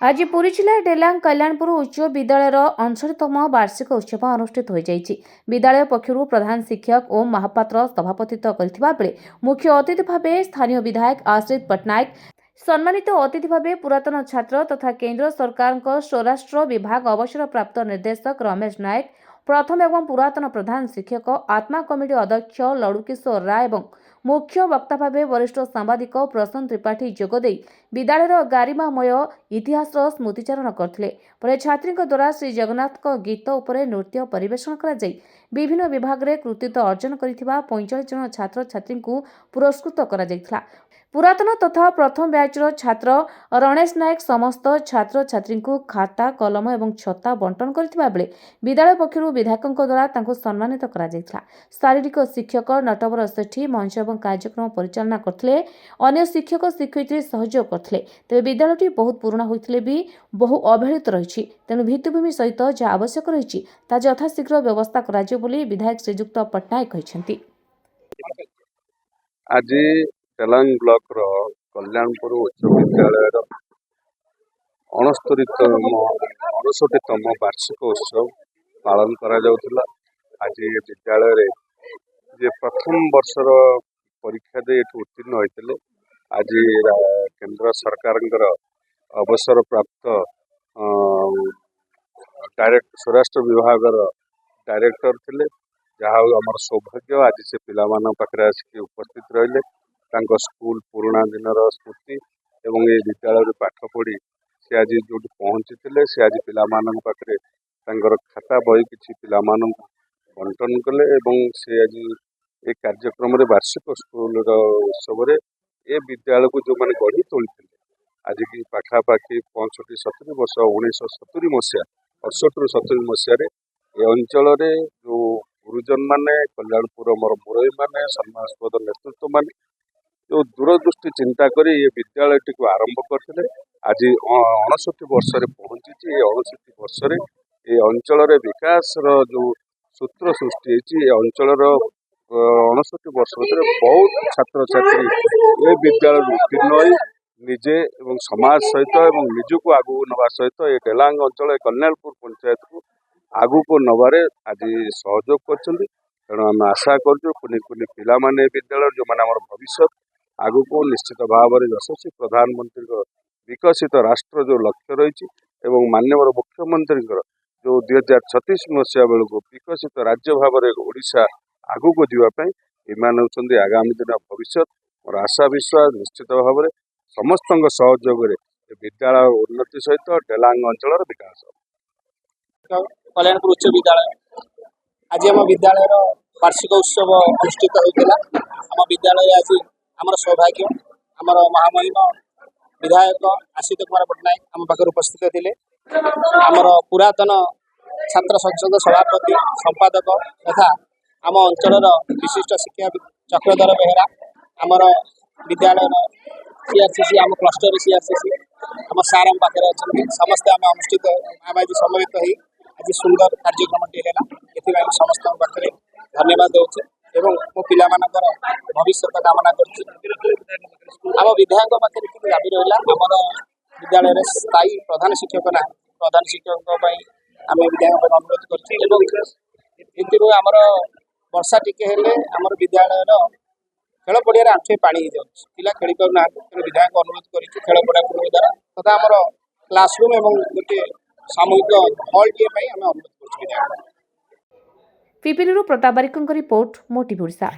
आज पुरी जिला डेलांग कल्याणपुर उच्च विद्यालय 69तम वार्षिक उत्सव अनुष्ठित हो जाइछि। विद्यालय पक्षरु प्रधान शिक्षक ओम महापात्र सभापतित्व करथिबा बेले मुख्य अतिथि भावे स्थानीय विधायक आश्रित पटनायक, सम्मानित अतिथि भावे पुरातन छात्र तथा केंद्र सरकार स्वराष्ट्र विभाग अवसरप्राप्त निर्देशक रमेश नायक, प्रथम एवं पुरातन प्रधान शिक्षक आत्मा कमिटी अध्यक्ष लड़ुकिशोर राय एवं मुख्य वक्ता भावे वरिष्ठ सांबादिक प्रसन्न त्रिपाठी जोगदे विद्यालय गारिमामय इतिहास स्मृतिचारण करथिले। पर छात्री द्वारा श्री जगन्नाथ गीत उपरे नृत्य परिवेषण करा जाई विभिन्न विभाग में कृतित्व अर्जन करिथिबा 45 जन छात्र छात्री को पुरस्कृत करा जायथिला। पुरातन तथा प्रथम बैचर छात्र रणेश नायक समस्त छात्र छात्री को खाता कलम एवं छता बंटन करथिबा बेले विद्यालय पक्षरु विधायकों द्वारा तांको सम्मानित करा जायथिला। शारीरिक शिक्षक नटवर सेठी मंच एवं कार्यक्रम परिचालना करथिले। अन्य शिक्षक शिक्षयित्री सहयोग करथिले। तेबे विद्यालयटी बहुत पुराना होइथिले भी बहु अवहेलित रहिछि, तेणु भित्तिभूमि सहित जहाँ आवश्यक रहिछि ता यथाशीघ्र व्यवस्था कराजियो बोली विधायक श्रीजुक्त पटनायक कहिसेंति। आज डेलांग ब्लॉक कल्याणपुर उच्च विद्यालय 69तम वार्षिक उत्सव पालन करा जाउथिला। आज विद्यालय जे प्रथम वर्षर परीक्षा दे उत्तीर्ण होते आज केंद्र सरकार अवसर प्राप्त डायरेक्ट स्वराष्ट्र विभाग डायरेक्टर थिले, जहाँ आम सौभाग्य आज से पिला पाखे आसिक उपस्थित रहिले। स्कूल पुराणा दिनर स्मृति एवं ये विद्यालय पाठ पढ़ी सी आज जो पहुँची सी आज पिला पाखे खाता बही किसी पिला बंटन कले एवं से आज ये कार्यक्रम वार्षिक स्कूल उत्सव ए विद्यालय को जो मैंने गढ़ी तोली आज की पाखापाखि 65-70 वर्ष 1970 मसीहा 68-70 मसीह ए अंचल जो गुरुजन माने कल्याणपुर मोर मुरई माने सम्मानास्पद नेतृत्व माने जो दूरदृष्टि चिंता करी ये विद्यालय टी आरंभ करते आज 69 वर्ष पहुंची। 69 वर्ष ये अंचल विकास जो सूत्र सृष्टि ये अंचल 69 वर्ष बहुत छात्र छात्री ये विद्यालय उत्तीर्ण हो निजे एवं समाज सहित एवं निजक आगू नवा सहित ये डेलांग अंचल कल्याणपुर पंचायत को आगू को नबारे आज सहयोग कर आम आशा करुनी पिला माने विद्यालय जो मैंने भविष्य आगू को निश्चित भाव में यशस्वी प्रधानमंत्री विकसित राष्ट्र जो लक्ष्य रही माननीय मुख्यमंत्री जो 2036 मसीहा बेलू विकसित राज्य भाव में ओडिशा आगू को जीवाई एमान होती आगामी दिन भविष्य। मोर आशा विश्वास निश्चित भाव में समस्त सहयोग विद्यालय उन्नति सहित डेलांग अंचल विकास। कल्याणपुर उच्च विद्यालय आज आम विद्यालय वार्षिक उत्सव अनुष्ठित होता। आम विद्यालय आज आम सौभाग्य आम महामहिम विधायक आश्रित कुमार पटनायक आम पाखे उपस्थित थे। आमर पुरातन छात्र संसद सभापति संपादक तथा आम अंचल विशिष्ट शिक्षा चक्रधर बेहेरा आमर विद्यालय सीआरसीसी आम क्लस्टर सीआरसीसी आम सार आम पाखे अच्छा समस्ते आम अनुष्ठित आम आज सम्मिलित हो आज सुंदर कार्यक्रम है समस्त पाखे धन्यवाद दूचे एवं मो पिला भविष्य कामना करम विधायक पाखे दाबी रहा आमर विद्यालय स्थायी प्रधान शिक्षक ना प्रधान शिक्षक आम विधायक अनुरोध कर आमर वर्षा टिके आमर विद्यालय खेल पड़िया आंठे पानी हो जाए पिला खेली पाना तेणु विधायक अनुरोध कर खेल पड़ा द्वारा तथा आमर क्लासरूम एवं गोटे सामूहिक हल टे आम अनुरोध कर। पिपिलू प्रताप बारिकों रिपोर्ट मोटिभ ओडिशा।